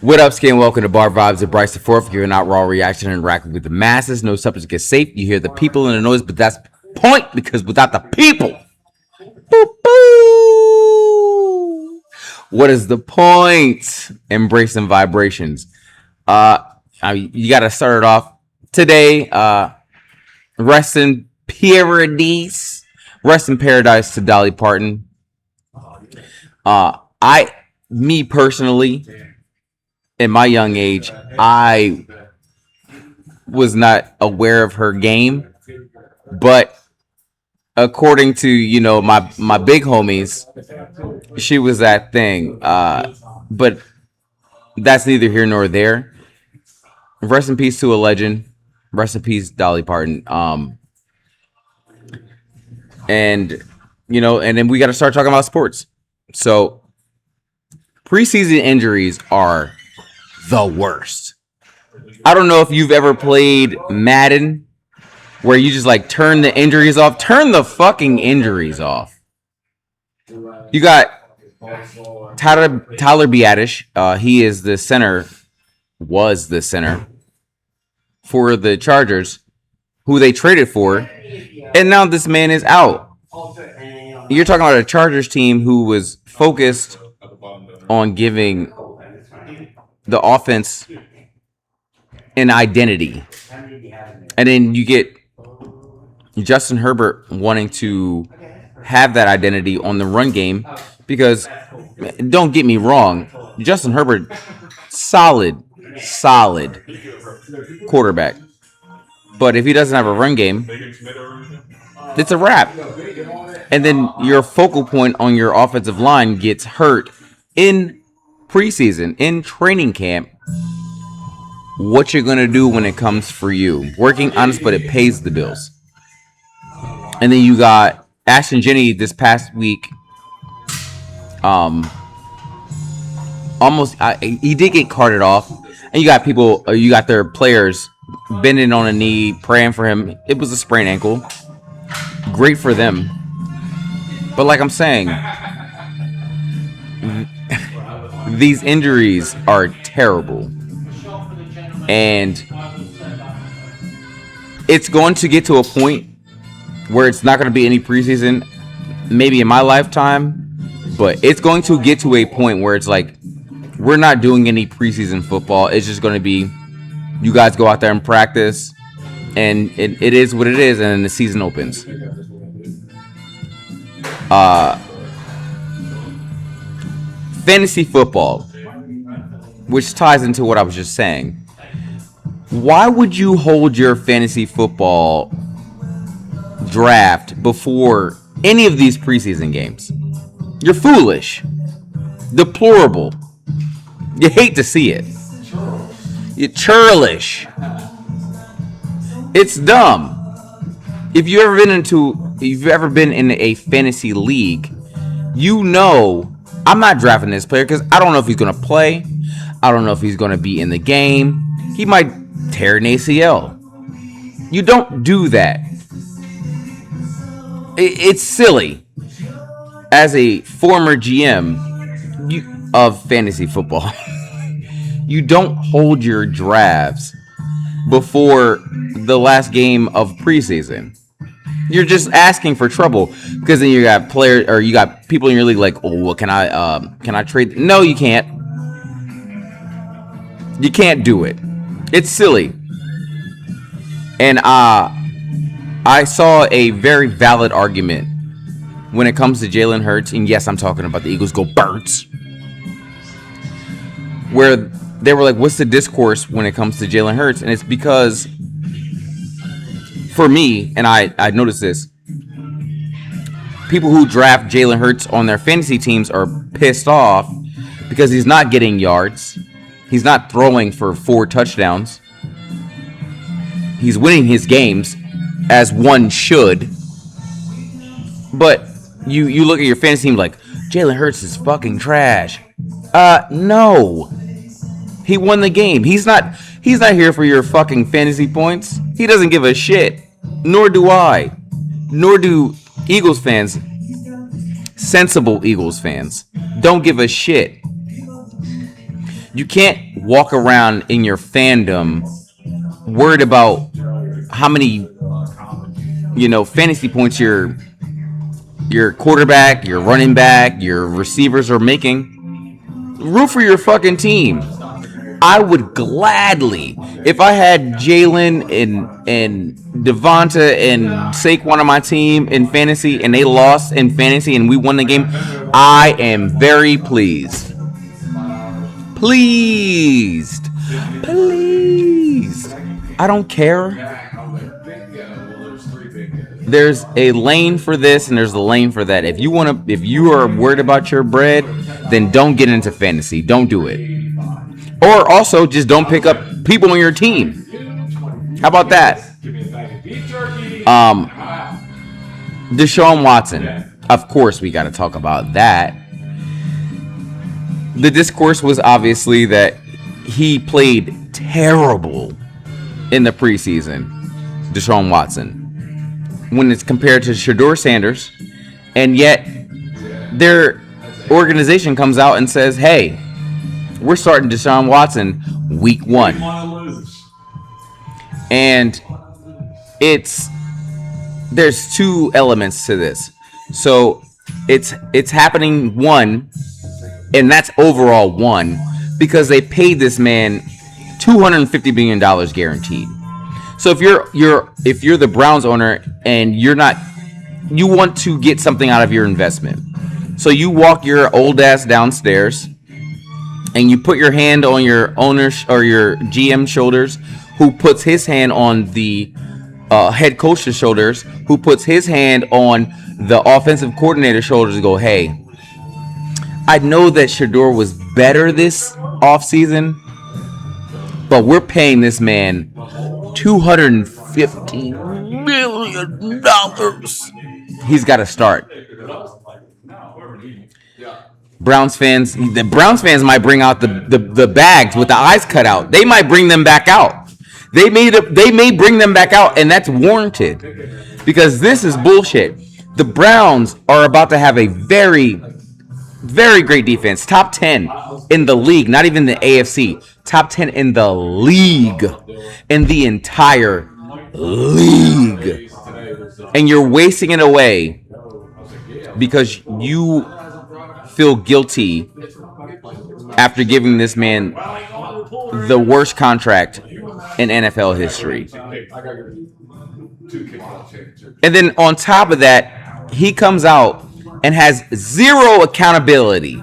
What up, Skin? Welcome to Bar Vibes with Bryce the Fourth. You're not raw reaction and interacting with the masses. No subject is safe. You hear the people and the noise, but that's the point because without the people, boop, boo. What is the point? Embracing vibrations. You got to start it off today. Rest in paradise. Rest in paradise to Dolly Parton. Me personally, in my young age, I was not aware of her game, but according to my big homies, she was that thing. But that's neither here nor there. Rest in peace to a legend. Rest in peace, Dolly Parton. And then we got to start talking about sports. So, preseason injuries are the worst. I don't know if you've ever played Madden where you just like turn the injuries off. Turn the fucking injuries off. You got Tyler Biadasz. He is the center, was the center for the Chargers, who they traded for, and now this man is out. You're talking about a Chargers team who was focused on giving the offense an identity. And then you get Justin Herbert wanting to have that identity on the run game because, don't get me wrong, Justin Herbert, solid quarterback. But if he doesn't have a run game, it's a wrap. And then your focal point on your offensive line gets hurt in preseason, in training camp. What you're going to do when it comes for you. Working honest, but it pays the bills. And then you got Ashton Jenney this past week. He did get carted off. And you got their players bending on a knee, praying for him. It was a sprained ankle. Great for them. But like I'm saying, these injuries are terrible. And it's going to get to a point where it's not going to be any preseason, maybe in my lifetime, but it's going to get to a point where it's like, we're not doing any preseason football. It's just going to be, you guys go out there and practice, and it is what it is, and then the season opens. Fantasy football, which ties into what I was just saying. Why would you hold your fantasy football draft before any of these preseason games? You're foolish. Deplorable. You hate to see it. You're churlish. It's dumb. If you've ever been in a fantasy league, you know I'm not drafting this player because I don't know if he's going to play. I don't know if he's going to be in the game. He might tear an ACL. You don't do that. It's silly. As a former GM of fantasy football, you don't hold your drafts before the last game of preseason. You're just asking for trouble because then you got players or you got people in your league like, oh, can I trade? No, you can't. You can't do it. It's silly. And I saw a very valid argument when it comes to Jalen Hurts, and yes, I'm talking about the Eagles go Birds, where they were like, what's the discourse when it comes to Jalen Hurts? And it's because, for me, and I noticed this, people who draft Jalen Hurts on their fantasy teams are pissed off because he's not getting yards. He's not throwing for 4 touchdowns. He's winning his games as one should. But you look at your fantasy team like, Jalen Hurts is fucking trash. No. He won the game. He's not here for your fucking fantasy points. He doesn't give a shit. Nor do I. Nor do Eagles fans. Sensible Eagles fans don't give a shit. You can't walk around in your fandom worried about how many, fantasy points your quarterback, your running back, your receivers are making. Root for your fucking team. I would gladly, if I had Jalen and Devonta and Saquon on my team in fantasy and they lost in fantasy and we won the game, I am very pleased. Pleased. I don't care. There's a lane for this and there's a lane for that. If you are worried about your bread, then don't get into fantasy. Don't do it. Or also just don't pick up people on your team. How about that? Deshaun Watson. Of course we got to talk about that. The discourse was obviously that he played terrible in the preseason. Deshaun Watson. When it's compared to Shedeur Sanders. And yet their organization comes out and says, hey, we're starting Deshaun Watson week 1. And there's 2 elements to this. So it's happening 1, and that's overall 1, because they paid this man $250 million guaranteed. So if you're the Browns owner and you want to get something out of your investment. So you walk your old ass downstairs and you put your hand on your owner's or your GM shoulders, who puts his hand on the head coach's shoulders, who puts his hand on the offensive coordinator's shoulders and go, hey, I know that Shedeur was better this offseason, but we're paying this man $250 million. He's got to start. The Browns fans might bring out the bags with the eyes cut out. They might bring them back out. They may bring them back out, and that's warranted because this is bullshit. The Browns are about to have a very, very great defense. Top 10 in the league, not even the AFC. Top 10 in the league. In the entire league. And you're wasting it away because you feel guilty after giving this man the worst contract in NFL history. And then on top of that, he comes out and has zero accountability.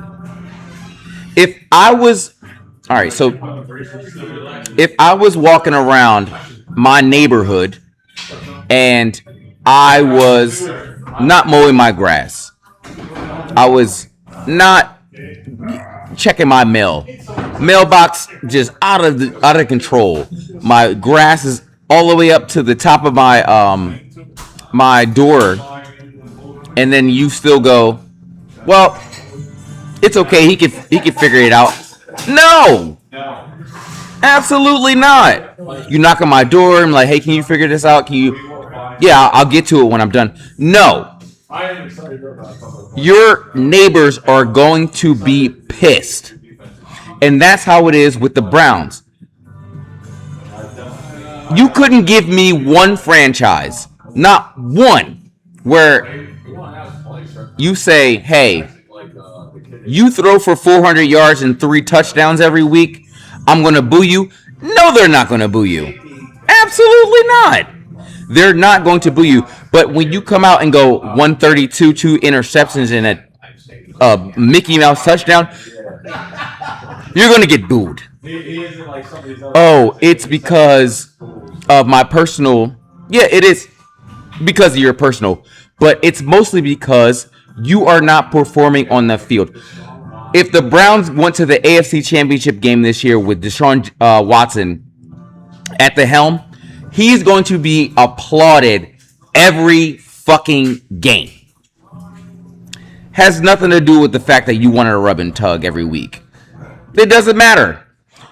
If I was walking around my neighborhood and I was not mowing my grass, I was not checking my mailbox just out of control. My grass is all the way up to the top of my door, and then you still go, well, it's okay. He can figure it out. No, absolutely not. You knock on my door. I'm like, hey, can you figure this out? Can you? Yeah, I'll get to it when I'm done. No. Your neighbors are going to be pissed. And that's how it is with the Browns. You couldn't give me one franchise, not one, where you say, hey, you throw for 400 yards and 3 touchdowns every week, I'm going to boo you. No, they're not going to boo you. Absolutely not. They're not going to boo you. But when you come out and go 132, 2 interceptions and a Mickey Mouse touchdown, you're going to get booed. Oh, it's because of my personal... Yeah, it is because of your personal. But it's mostly because you are not performing on the field. If the Browns went to the AFC Championship game this year with Deshaun Watson at the helm, he's going to be applauded every fucking game. Has nothing to do with the fact that you wanted to rub and tug every week. It doesn't matter.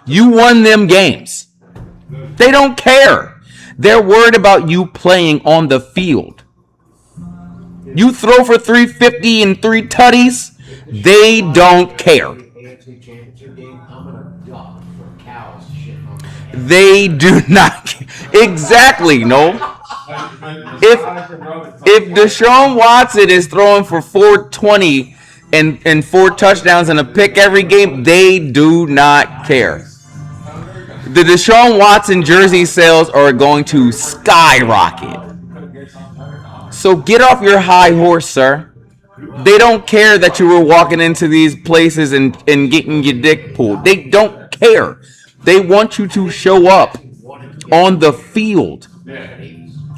You won them games. They don't care. They're worried about you playing on the field. You throw for 350 and 3 tutties, they don't care. They do not. Exactly, no. If Deshaun Watson is throwing for 420 and 4 touchdowns and a pick every game, they do not care. The Deshaun Watson jersey sales are going to skyrocket. So get off your high horse, sir. They don't care that you were walking into these places and getting your dick pulled. They don't care. They want you to show up on the field.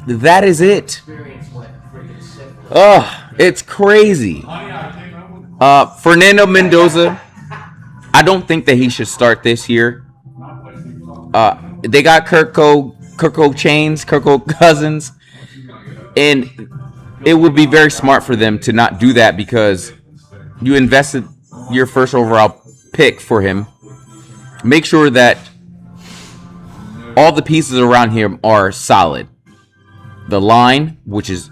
That is it. It's crazy. Fernando Mendoza, I don't think that he should start this year. They got Kirko Cousins, and it would be very smart for them to not do that because you invested your first overall pick for him. Make sure that all the pieces around him are solid. The line, which is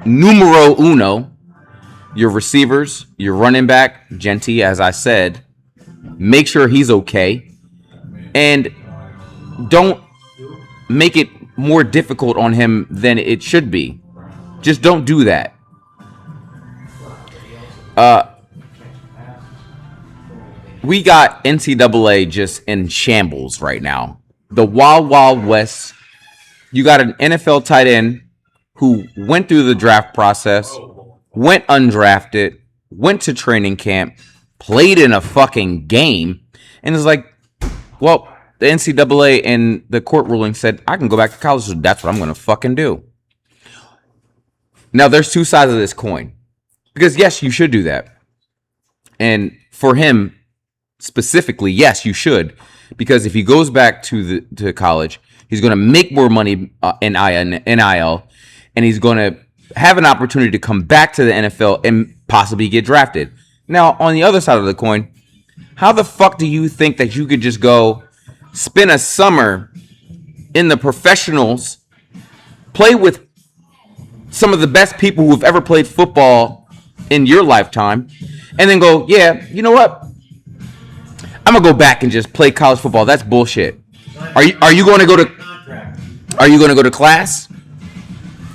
numero uno, your receivers, your running back, Genty, as I said, make sure he's okay. And don't make it more difficult on him than it should be. Just don't do that. We got NCAA just in shambles right now. The Wild Wild West. You got an NFL tight end who went through the draft process, went undrafted, went to training camp, played in a fucking game, and is like, well, the NCAA and the court ruling said I can go back to college, so that's what I'm going to fucking do. Now, there's two sides of this coin. Because, yes, you should do that. And for him, specifically, yes, you should. Because if he goes back to college, he's going to make more money in NIL, and he's going to have an opportunity to come back to the NFL and possibly get drafted. Now, on the other side of the coin, how the fuck do you think that you could just go spend a summer in the professionals, play with some of the best people who have ever played football in your lifetime, and then go, yeah, you know what? I'm gonna go back and just play college football. That's bullshit. Are you going to go to class?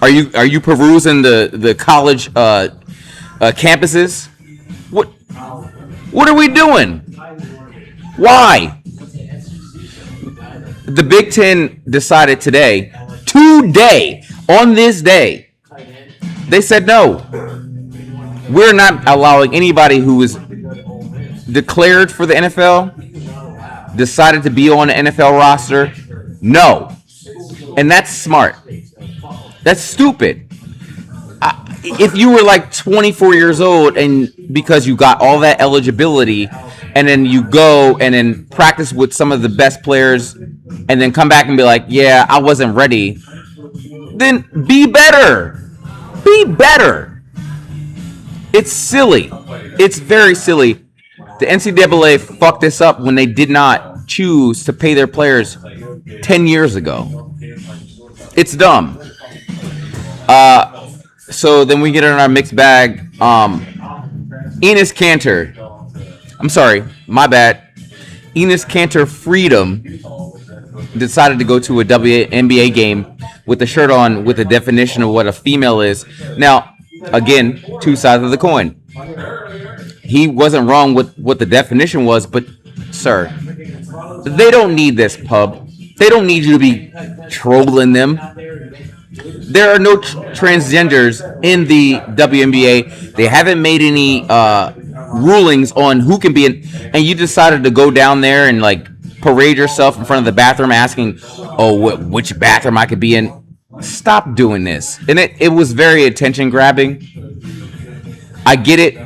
Are you perusing the college campuses? What are we doing? Why? The Big Ten decided today, on this day, they said no. We're not allowing anybody who is declared for the NFL, decided to be on the NFL roster. No. And that's smart. That's stupid. If you were like 24 years old and because you got all that eligibility and then you go and then practice with some of the best players and then come back and be like, yeah, I wasn't ready, then be better. Be better. It's silly. It's very silly. The NCAA fucked this up when they did not choose to pay their players 10 years ago. It's dumb. So then we get in our mixed bag. Enes Kanter. I'm sorry, my bad. Enes Kanter Freedom decided to go to a WNBA game with the shirt on with the definition of what a female is. Now, again, two sides of the coin. He wasn't wrong with what the definition was, but, sir, they don't need this pub. They don't need you to be trolling them. There are no transgenders in the WNBA. They haven't made any rulings on who can be in, and you decided to go down there and like parade yourself in front of the bathroom asking, oh, which bathroom I could be in. Stop doing this. And it was very attention grabbing. I get it.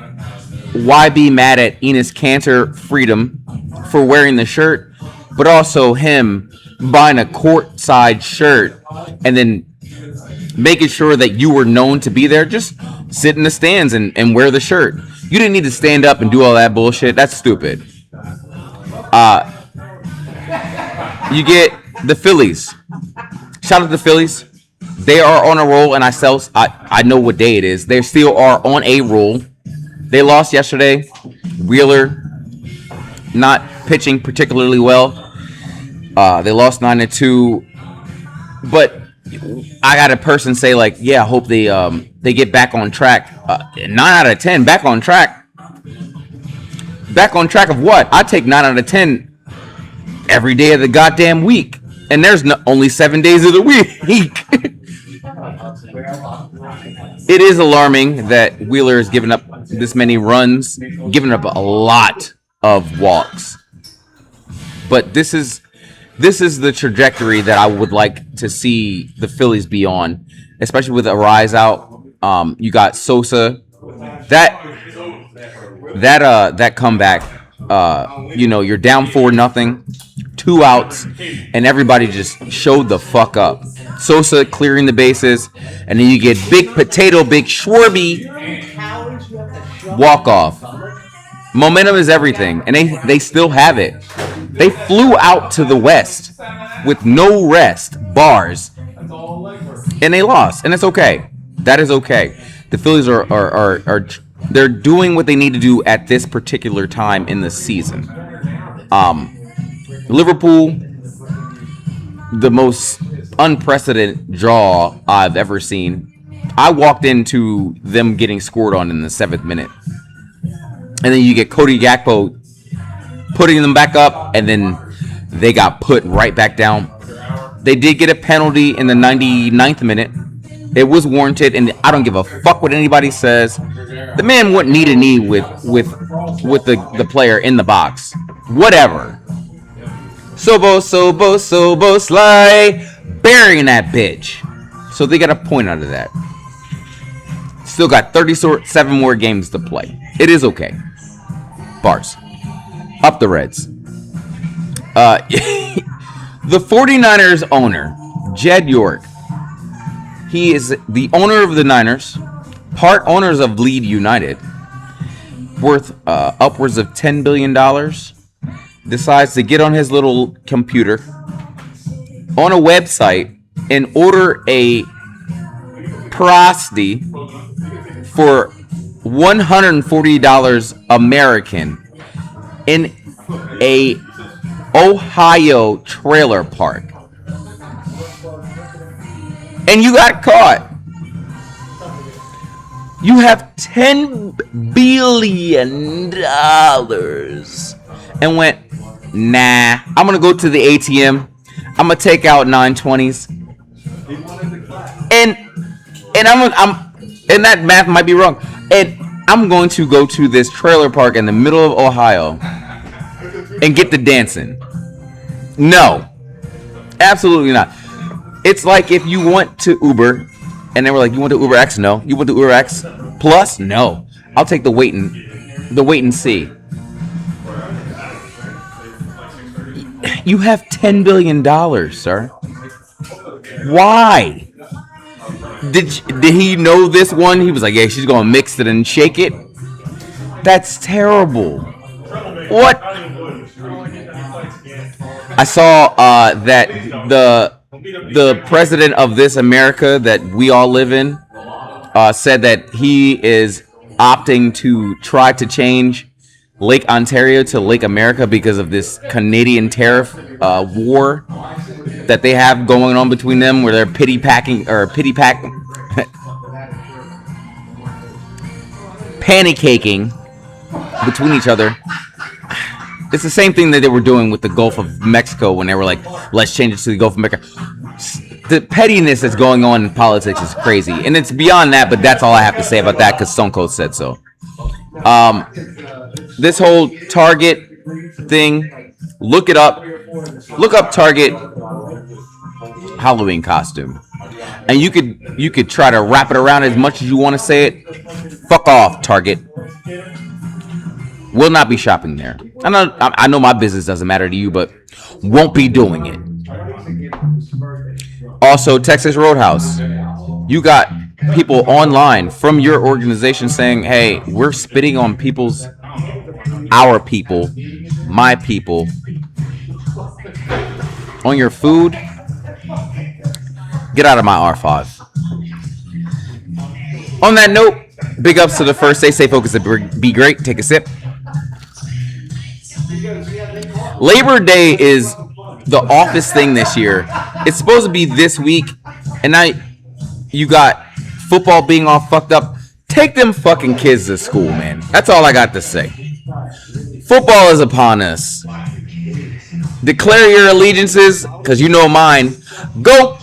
Why be mad at Enes Kanter Freedom for wearing the shirt, but also him buying a courtside shirt and then making sure that you were known to be there? Just sit in the stands and wear the shirt. You didn't need to stand up and do all that bullshit. That's stupid. You get the Phillies. Shout out to the Phillies. They are on a roll, and I know what day it is. They still are on a roll. They lost yesterday. Wheeler not pitching particularly well. They lost 9-2, but I got a person say like, yeah, I hope they get back on track. 9 out of 10, back on track. Back on track of what? I take 9 out of 10 every day of the goddamn week, and there's only 7 days of the week. It is alarming that Wheeler has given up this many runs, given up a lot of walks. But this is the trajectory that I would like to see the Phillies be on, especially with Arise out. You got Sosa. That comeback. You're down 4-0, 2 outs, and everybody just showed the fuck up. Sosa clearing the bases, and then you get Big Schwarby walk off. Momentum is everything, and they still have it. They flew out to the West with no rest, bars, and they lost, and it's okay. That is okay. The Phillies are they're doing what they need to do at this particular time in the season. Liverpool, the most unprecedented draw I've ever seen. I walked into them getting scored on in the 7th minute. And then you get Cody Gakpo putting them back up, and then they got put right back down. They did get a penalty in the 99th minute. It was warranted, and I don't give a fuck what anybody says. The man wouldn't need a knee with the player in the box. Whatever. Sobo, Sly, burying that bitch. So they got a point out of that. Still got 37 more games to play. It is okay. Bars. Up the Reds. The 49ers owner, Jed York. He is the owner of the Niners, part owners of Lead United, worth upwards of $10 billion. Decides to get on his little computer on a website and order a prosty for $140 American in a Ohio trailer park. And you got caught. You have $10 billion and went, nah, I'm going to go to the ATM. I'm going to take out 920s. And and that math might be wrong. And I'm going to go to this trailer park in the middle of Ohio and get the dancing. No. Absolutely not. It's like if you went to Uber and they were like, you want to Uber X? No. You want to Uber X Plus? No. I'll take the wait and see. You have $10 billion, sir. Why? Did he know this one? He was like, yeah, she's going to mix it and shake it. That's terrible. What? I saw that the president of this America that we all live in said that he is opting to try to change Lake Ontario to Lake America because of this Canadian tariff war that they have going on between them, where they're panny-caking between each other. It's the same thing that they were doing with the Gulf of Mexico when they were like, let's change it to the Gulf of Mexico. The pettiness that's going on in politics is crazy. And it's beyond that, but that's all I have to say about that because Stone Cold said so. This whole Target thing, look it up. Look up Target Halloween costume. And you could try to wrap it around as much as you want to say it. Fuck off, Target. Will not be shopping there. I know my business doesn't matter to you, but won't be doing it. Also, Texas Roadhouse. You got people online from your organization saying, hey, we're spitting on our people, my people, on your food. Get out of my R5. On that note, big ups to the first day. Stay focused and be great. Take a sip. Labor Day is the office thing this year. It's supposed to be this week, and now you got football being all fucked up. Take them fucking kids to school, man. That's all I got to say. Football is upon us. Declare your allegiances, because you know mine. Go